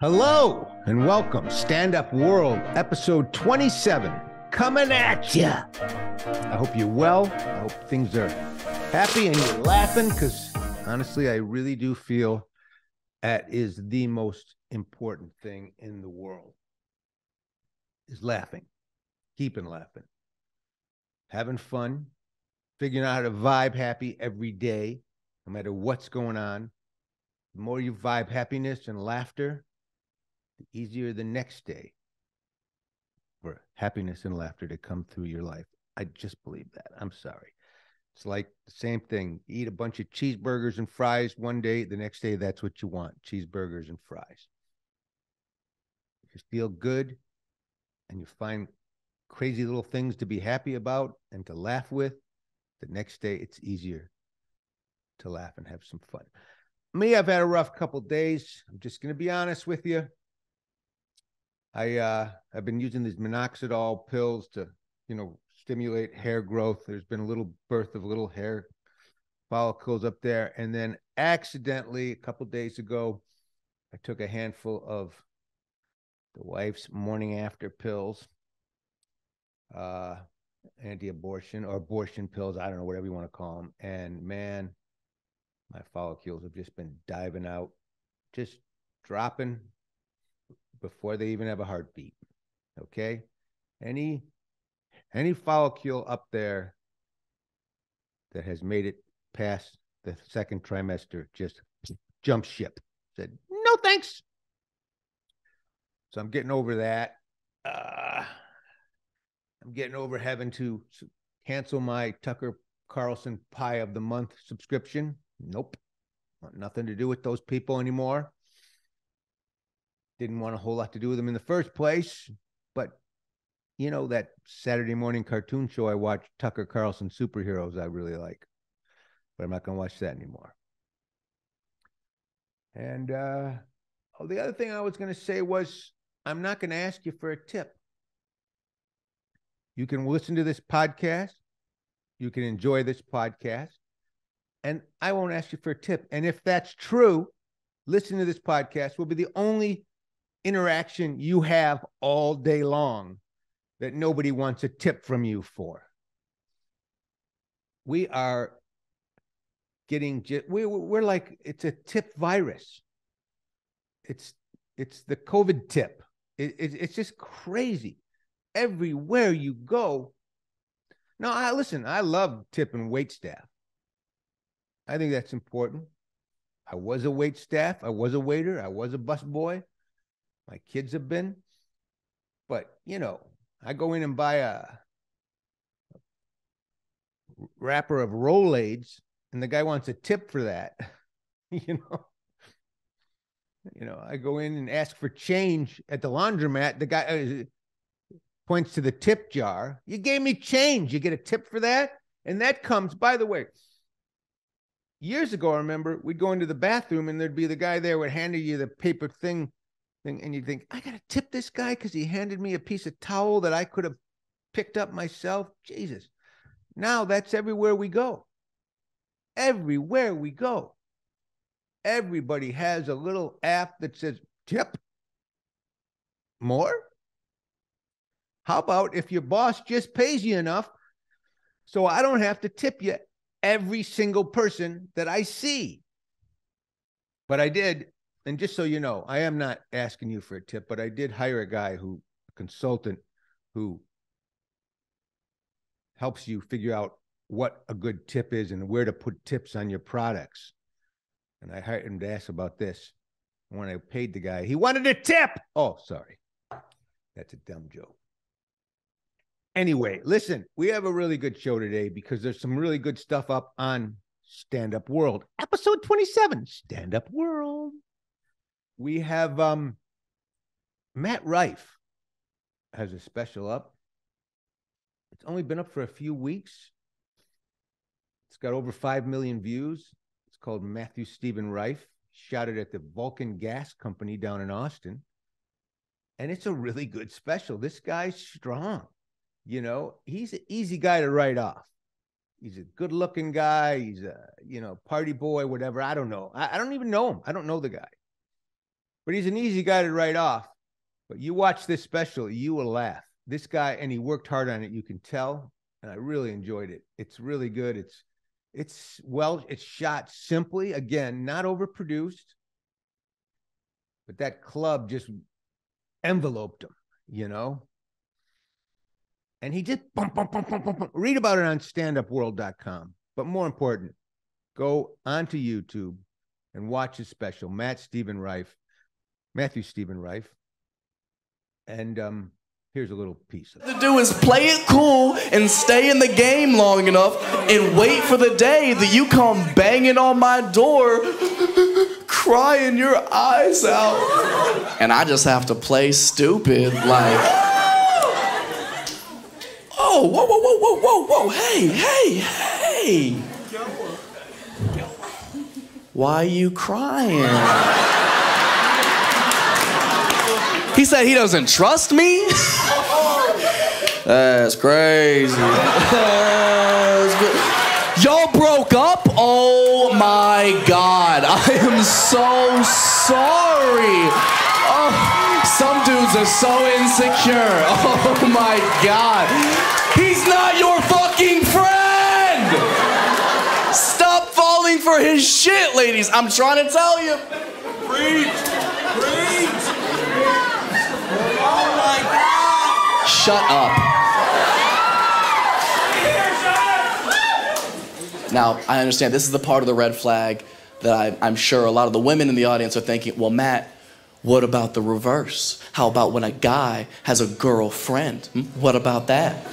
Hello and welcome. Stand Up World, episode 27, coming at ya. I hope you're well. I hope things are happy and you're laughing, because honestly, I really do feel that is the most important thing in the world, is laughing, keeping laughing, having fun, figuring out how to vibe happy every day, no matter what's going on. The more you vibe happiness and laughter, the easier the next day for happiness and laughter to come through your life. I just believe that. I'm sorry. It's like the same thing. You eat a bunch of cheeseburgers and fries one day, the next day, that's what you want, cheeseburgers and fries. If you feel good and you find crazy little things to be happy about and to laugh with, the next day it's easier to laugh and have some fun. Me, I've had a rough couple days. I'm just going to be honest with you. I've been using these minoxidil pills to, stimulate hair growth. There's been a little birth of little hair follicles up there. And then accidentally, a couple days ago, I took a handful of the wife's morning after pills, anti-abortion or abortion pills. I don't know, whatever you want to call them. And man, my follicles have just been diving out, just dropping before they even have a heartbeat. Okay. Any follicle up there that has made it past the second trimester just jump ship. Said, no, thanks. So I'm getting over that. I'm getting over having to cancel my Tucker Carlson Pie of the Month subscription. Nope. Want nothing to do with those people anymore. Didn't want a whole lot to do with them in the first place. But, that Saturday morning cartoon show I watched, Tucker Carlson Superheroes, I really like. But I'm not going to watch that anymore. And the other thing I was going to say was, I'm not going to ask you for a tip. You can listen to this podcast. You can enjoy this podcast. And I won't ask you for a tip. And if that's true, listening to this podcast will be the only interaction you have all day long that nobody wants a tip from you for. We are getting, we're like, it's a tip virus. It's the COVID tip. It's just crazy. Everywhere you go. No, I love tipping wait staff. I think that's important. I was a wait staff. I was a waiter. I was a busboy. My kids have been. But, I go in and buy a wrapper of Rolaids, and the guy wants a tip for that. I go in and ask for change at the laundromat. The guy points to the tip jar. You gave me change. You get a tip for that? And that comes, by the way, years ago, I remember we'd go into the bathroom and there'd be the guy there would hand you the paper thing, and you'd think, I got to tip this guy because he handed me a piece of towel that I could have picked up myself. Jesus. Now that's everywhere we go. Everywhere we go. Everybody has a little app that says, tip more? How about if your boss just pays you enough so I don't have to tip you every single person that I see? But I did. And just so you know, I am not asking you for a tip, but I did hire a consultant who helps you figure out what a good tip is and where to put tips on your products. And I hired him to ask about this. When I paid the guy, he wanted a tip. Oh, sorry. That's a dumb joke. Anyway, listen, we have a really good show today because there's some really good stuff up on Stand Up World. Episode 27, Stand Up World. We have Matt Rife has a special up. It's only been up for a few weeks. It's got over 5 million views. It's called Matthew Stephen Rife. Shot it at the Vulcan Gas Company down in Austin. And it's a really good special. This guy's strong. He's an easy guy to write off. He's a good looking guy. He's a, party boy, whatever. I don't know. I don't even know him. I don't know the guy. But he's an easy guy to write off. But you watch this special, you will laugh. This guy, and he worked hard on it, you can tell, and I really enjoyed it. It's really good. It's shot simply, again, not overproduced, but that club just enveloped him, you know? And he just read about it on standupworld.com. But more important, go onto YouTube and watch his special, Matthew Stephen Rife. And here's a little piece of it. To do is play it cool and stay in the game long enough and wait for the day that you come banging on my door, crying your eyes out. And I just have to play stupid, like, oh, whoa, whoa, whoa, whoa, whoa, whoa, hey, hey, hey. Why are you crying? He said he doesn't trust me? That's crazy. Y'all broke up? Oh my God. I am so sorry. Oh, some dudes are so insecure. Oh my God. He's not your fucking friend. Stop falling for his shit, ladies. I'm trying to tell you. Preach. Preach. Oh my God! Shut up. Now, I understand this is the part of the red flag that I'm sure a lot of the women in the audience are thinking, well, Matt, what about the reverse? How about when a guy has a girlfriend? What about that?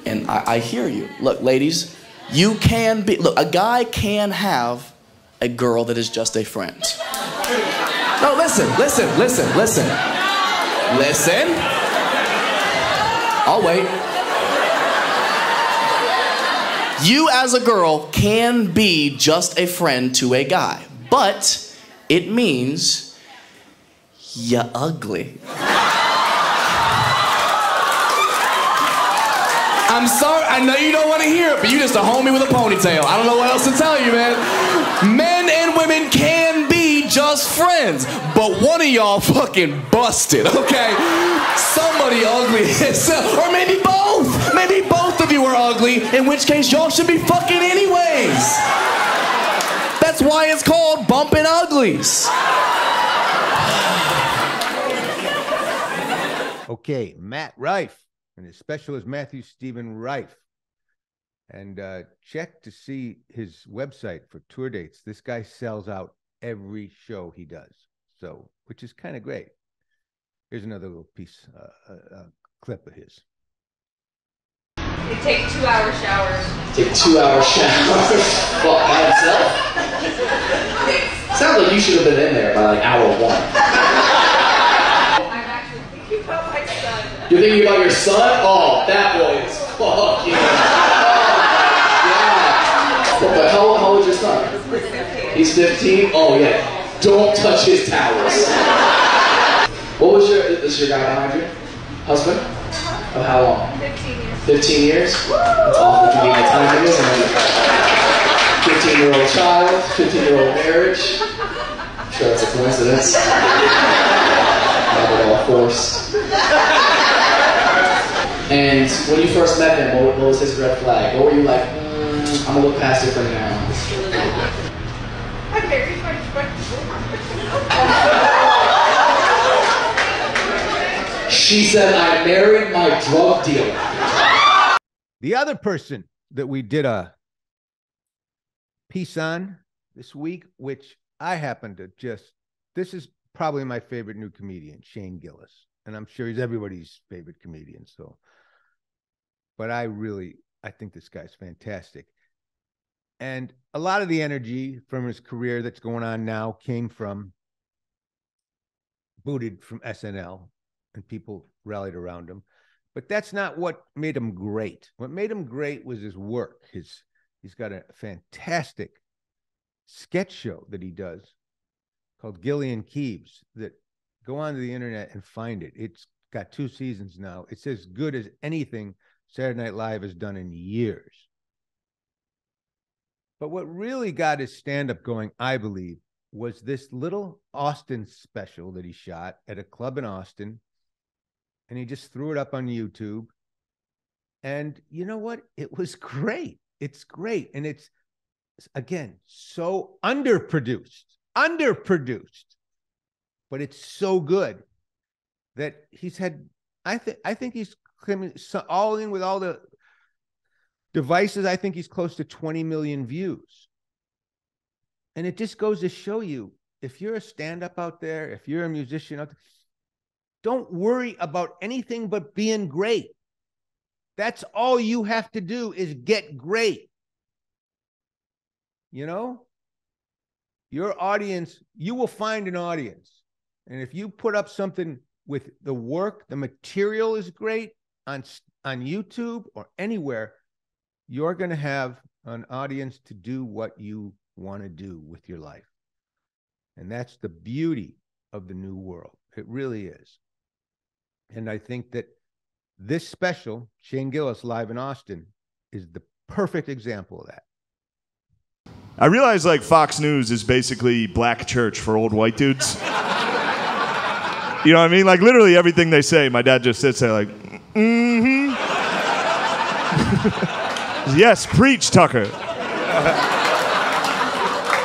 And I hear you. Look, ladies, you can be, look, a guy can have a girl that is just a friend. No, listen. Listen. I'll wait. You as a girl can be just a friend to a guy, but it means you're ugly. I'm sorry, I know you don't want to hear it, but you just a homie with a ponytail. I don't know what else to tell you, man. Men and women can be just friends, but one of y'all fucking busted, okay? Somebody ugly, or maybe both. Maybe both of you are ugly, in which case y'all should be fucking anyways. That's why it's called bumping uglies. Okay, Matt Rife, and his special is Matthew Stephen Rife. And check to see his website for tour dates. This guy sells out every show he does, so which is kind of great. Here's another little piece, clip of his. They take 2-hour showers. Take 2-hour showers? Well, by himself? Sounds like you should have been in there by like hour 1. I'm actually thinking about my son. You're thinking about your son? Oh, that boy is fucking... But how old is your son? He's 15? Oh yeah. Don't touch his towels. What was is your guy behind you? Husband? Of how long? 15 years. 15 years? That's awful. You need my time, isn't it? 15-year-old child, 15-year-old marriage. I'm sure that's a coincidence. Not at all forced. And when you first met him, what was his red flag? What were you like, I'm gonna look past it for now? I married my friend. She said, I married my drug dealer. The other person that we did a piece on this week, which I happen to this is probably my favorite new comedian, Shane Gillis. And I'm sure he's everybody's favorite comedian. But I think this guy's fantastic. And a lot of the energy from his career that's going on now came from booted from SNL, and people rallied around him. But that's not what made him great. What made him great was his work. He's got a fantastic sketch show that he does called GILLIS that go onto the internet and find it. It's got 2 seasons now. It's as good as anything Saturday Night Live has done in years. But what really got his stand-up going, I believe, was this little Austin special that he shot at a club in Austin, and he just threw it up on YouTube. And you know what? It was great. It's great. And it's, again, so underproduced, but it's so good that he's had, I think he's all in with all the devices. I think he's close to 20 million views. And it just goes to show you, if you're a stand-up out there, if you're a musician out there, don't worry about anything but being great. That's all you have to do is get great. You know, your audience, you will find an audience. And if you put up something with the work, the material is great on YouTube or anywhere, you're going to have an audience to do what you want to do with your life. And that's the beauty of the new world. It really is. And I think that this special, Shane Gillis Live in Austin, is the perfect example of that. I realize like Fox News is basically black church for old white dudes. You know what I mean? Like literally everything they say, my dad just sits there like, mm-hmm. Yes, preach, Tucker.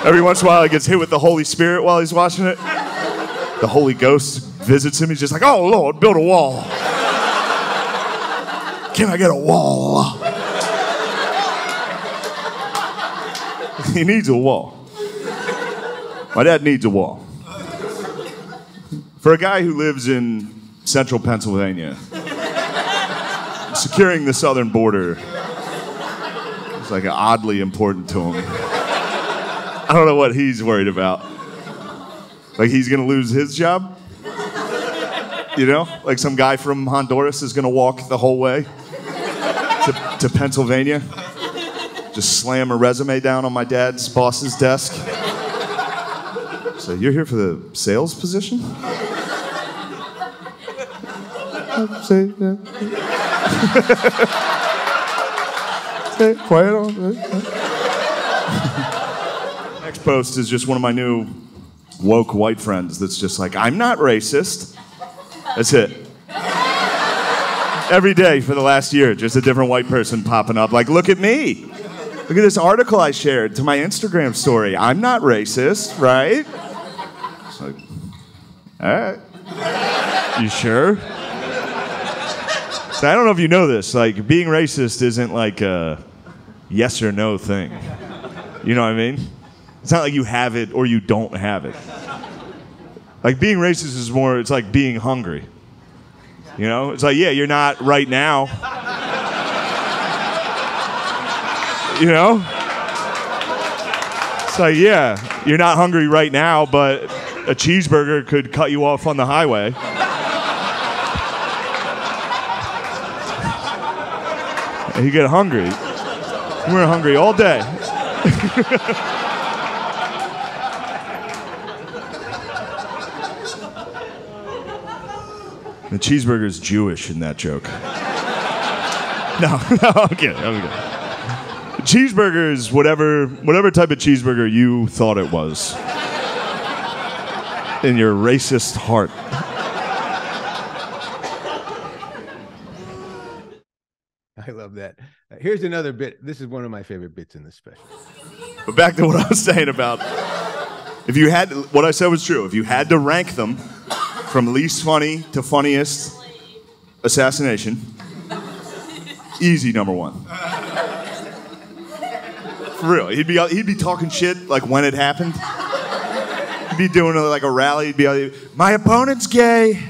Every once in a while he gets hit with the Holy Spirit while he's watching it. The Holy Ghost visits him. He's just like, oh, Lord, build a wall. Can I get a wall? He needs a wall. My dad needs a wall. For a guy who lives in central Pennsylvania, securing the southern border is like oddly important to him. I don't know what he's worried about. Like he's gonna lose his job? You know? Like some guy from Honduras is gonna walk the whole way to Pennsylvania, just slam a resume down on my dad's boss's desk. So you're here for the sales position? Say quiet on. Next post is just one of my new woke white friends that's just like, I'm not racist. That's it. Every day for the last year, just a different white person popping up. Like, look at me. Look at this article I shared to my Instagram story. I'm not racist, right? It's like, all right. You sure? So I don't know if you know this. Like, being racist isn't like a yes or no thing. You know what I mean? It's not like you have it or you don't have it. Like, being racist is more, it's like being hungry. You know? It's like, yeah, you're not right now. You know? It's like, yeah, you're not hungry right now, but a cheeseburger could cut you off on the highway. And you get hungry. We're hungry all day. The cheeseburger's Jewish in that joke. No, I'm kidding. Cheeseburger is whatever type of cheeseburger you thought it was in your racist heart. I love that. Here's another bit. This is one of my favorite bits in this special. But back to what I was saying about, if you had, what I said was true. If you had to rank them from least funny to funniest assassination, easy number one. For real, he'd be talking shit like when it happened. He'd be doing like a rally. He'd be like, my opponent's gay.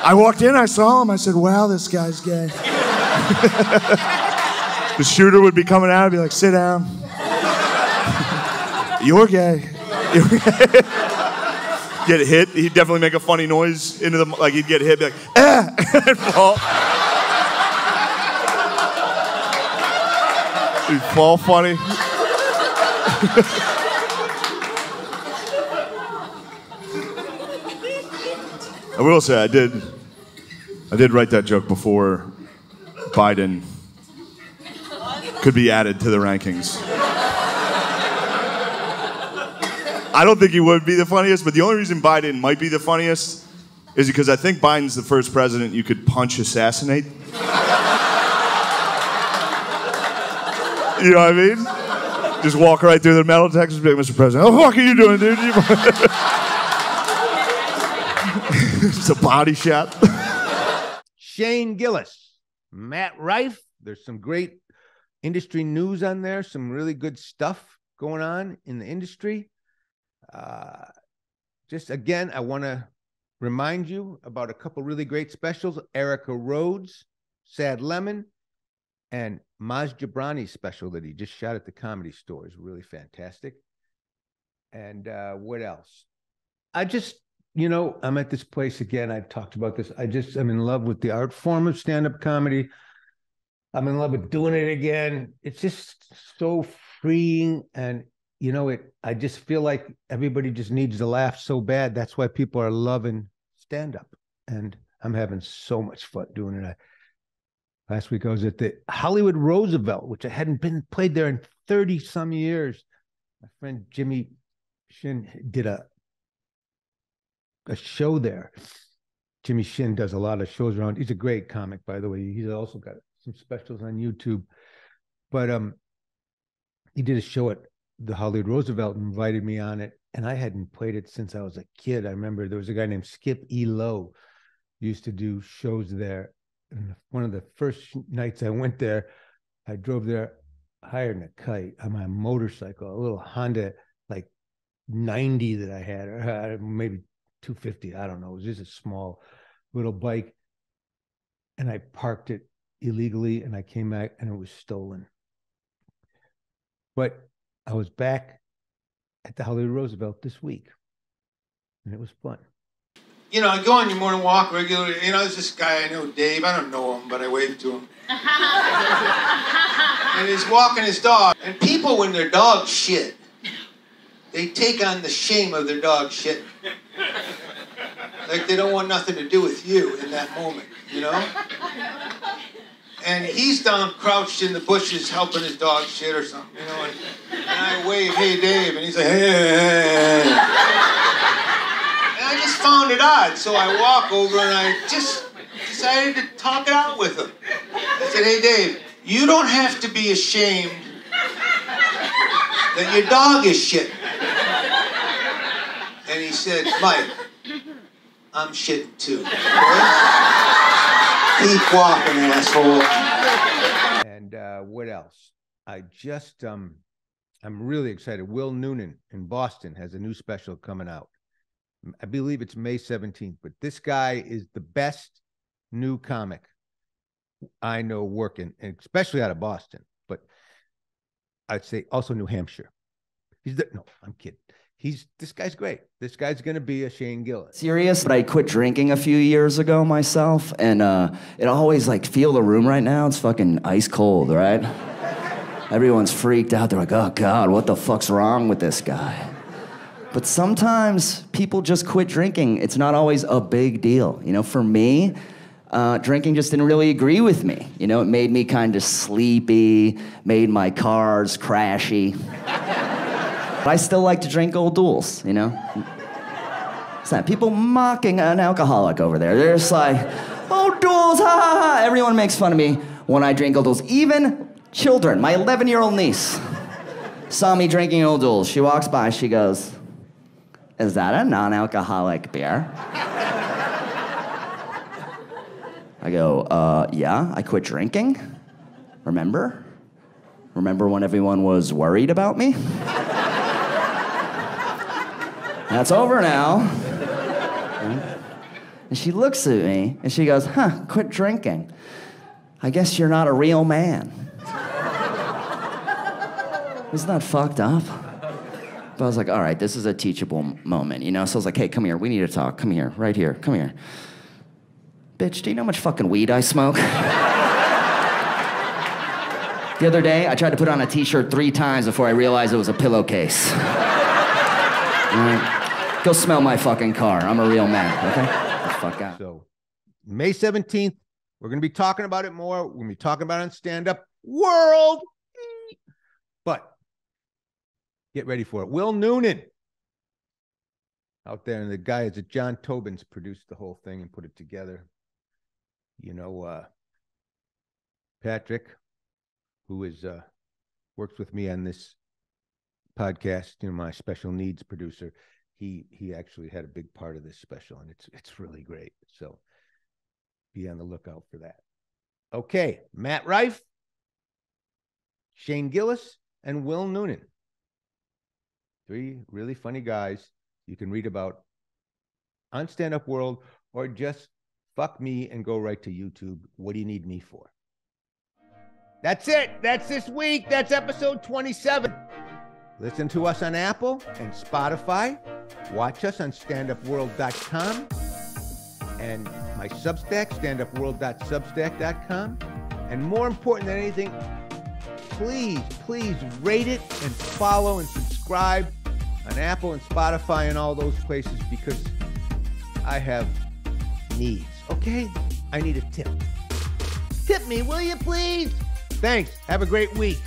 I walked in, I saw him. I said, wow, this guy's gay. The shooter would be coming out and be like, sit down. You're gay. You're gay. Get hit. He'd definitely make a funny noise into the, like he'd get hit, be like, ah, and fall. He'd fall funny. I will say I did write that joke before Biden could be added to the rankings. I don't think he would be the funniest, but the only reason Biden might be the funniest is because I think Biden's the first president you could punch assassinate. You know what I mean? Just walk right through the metal detectors and be like, Mr. President, what the fuck are you doing, dude? It's a body shot. Shane Gillis, Matt Rife. There's some great industry news on there, some really good stuff going on in the industry. Just again, I want to remind you about a couple really great specials. Erica Rhodes, Sad Lemon, and Maz Jobrani's special that he just shot at the Comedy Store is really fantastic. And what else? I just, I'm at this place again. I've talked about this. I'm in love with the art form of stand-up comedy. I'm in love with doing it again. It's just so freeing. And, I just feel like everybody just needs to laugh so bad. That's why people are loving stand-up. And I'm having so much fun doing it. Last week I was at the Hollywood Roosevelt, which I hadn't been played there in 30 some years. My friend Jimmy Shin did a show there. Jimmy Shin does a lot of shows around. He's a great comic, by the way. He's also got some specials on YouTube. But he did a show at the Hollywood Roosevelt and invited me on it. And I hadn't played it since I was a kid. I remember there was a guy named Skip E. Lowe who used to do shows there. And one of the first nights I went there, I drove there, hired a kite on my motorcycle, a little Honda, like 90 that I had, or maybe 250. I don't know. It was just a small little bike. And I parked it illegally and I came back and it was stolen. But I was back at the Hollywood Roosevelt this week and it was fun. I go on your morning walk regularly. There's this guy I know, Dave. I don't know him, but I wave to him. And he's walking his dog. And people, when their dog shit, they take on the shame of their dog shit. Like they don't want nothing to do with you in that moment, And he's down crouched in the bushes helping his dog shit or something, And I wave, hey, Dave. And he's like, hey. I just found it odd, so I walk over and I just decided to talk it out with him. I said, hey, Dave, you don't have to be ashamed that your dog is shit. And he said, Mike, I'm shitting too. Keep walking, asshole. And what else? I'm really excited. Will Noonan in Boston has a new special coming out. I believe it's May 17th, but this guy is the best new comic I know working, and especially out of Boston, but I'd say also New Hampshire. No, I'm kidding. This guy's great. This guy's going to be a Shane Gillis. Serious, but I quit drinking a few years ago myself, and it always feel the room right now. It's fucking ice cold, right? Everyone's freaked out. They're like, oh God, what the fuck's wrong with this guy? But sometimes people just quit drinking. It's not always a big deal. For me, drinking just didn't really agree with me. It made me kind of sleepy, made my cars crashy. But I still like to drink Old Duels, It's that people mocking an alcoholic over there. They're just like, Old Duels, ha ha ha. Everyone makes fun of me when I drink Old Duels. Even children, my 11-year-old niece saw me drinking Old Duels. She walks by, she goes, is that a non-alcoholic beer? I go, yeah, I quit drinking. Remember? Remember when everyone was worried about me? That's over now. And she looks at me and she goes, quit drinking. I guess you're not a real man. Isn't that fucked up? But I was like, all right, this is a teachable moment, So I was like, hey, come here. We need to talk. Come here, right here. Come here. Bitch, do you know how much fucking weed I smoke? The other day, I tried to put on a t-shirt 3 times before I realized it was a pillowcase. Right. Go smell my fucking car. I'm a real man, okay? Get the fuck out. So, May 17th, we're going to be talking about it more. We're going to be talking about it on Stand Up World. But get ready for it. Will Noonan out there. And the guy is John Tobin's produced the whole thing and put it together. You know, Patrick, who is works with me on this podcast, you know, my special needs producer, he actually had a big part of this special, and it's really great. So be on the lookout for that. Okay, Matt Rife, Shane Gillis, and Will Noonan. 3 really funny guys you can read about on Stand Up World, or just fuck me and go right to YouTube. What do you need me for? That's it. That's this week. That's episode 27. Listen to us on Apple and Spotify. Watch us on standupworld.com and my Substack, standupworld.substack.com. And more important than anything, please rate it and follow and subscribe on Apple and Spotify and all those places, because I have needs, okay? I need a tip. Tip me, will you please? Thanks. Have a great week.